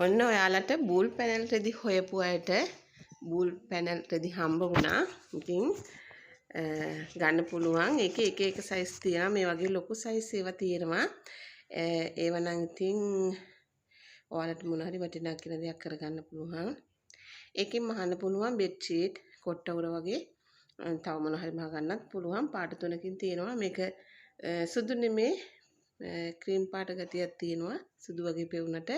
ඔන්න ඔයාලට බූල් පැනල් රෙදි හොයපු අයට බූල් පැනල් රෙදි හම්බ වුණා. ඉතින් ගන්න පුළුවන්. ඒකේ එක සයිස් තියෙනවා. මේ වගේ ලොකු සයිස් ඒවා තියෙනවා. ඒව නම් ඉතින් ඔයාලට මොන හරි වටිනා කියලා දෙයක් කරගන්න පුළුවන්. ඒකෙන් මහන්න පුළුවන් බෙඩ් ෂීට්, කොට්ටවුර වගේ තව මොන හරි මහ ගන්නත් පුළුවන්. පාට තුනකින් තියෙනවා. මේක සුදු නෙමේ ක්‍රීම් පාට ගතියක් තියෙනවා. සුදු වගේ පෙවුනට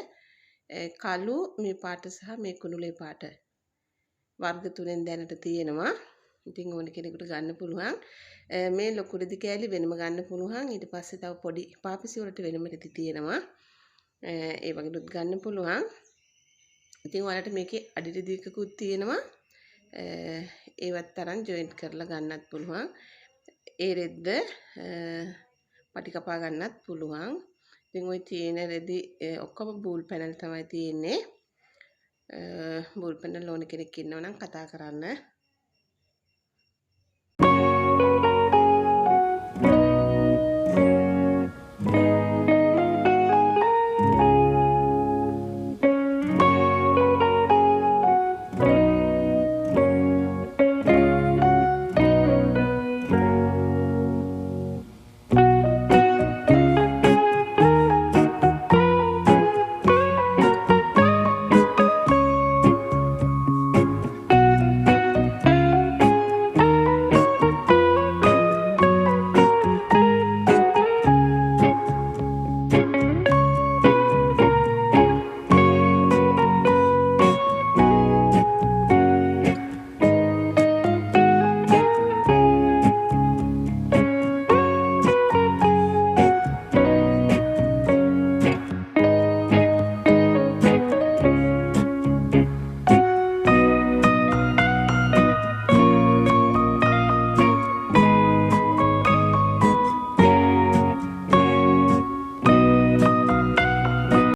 කළු මේ පාට සහ මේ කුණුලේ පාට වර්ග තුනෙන් දැනට තියෙනවා. ඉතින් ඕන කෙනෙකුට ගන්න පුළුවන්. මේ ලොකු රෙදි කෑලි වෙනම ගන්න පුළුවන්. ඊට පස්සේ තව පොඩි පාපිසි වලට වෙනම රෙදි තියෙනවා. ඒ වගේත් ගන්න පුළුවන්. ඉතින් ඔයාලට මේකේ අඩි රෙදි එකකුත් තියෙනවා. ඒවත් තරම් ජොයින්ට් කරලා ගන්නත් පුළුවන්. ඒ රෙද්ද පටි කපා ගන්නත් පුළුවන්. ඉතින් ওই තියෙන රෙදි ඔක්කොම බූල් පැනල් තමයි තියෙන්නේ. බූල් පැනල් ඕන කෙනෙක් ඉන්නවා නම් කතා කරන්න.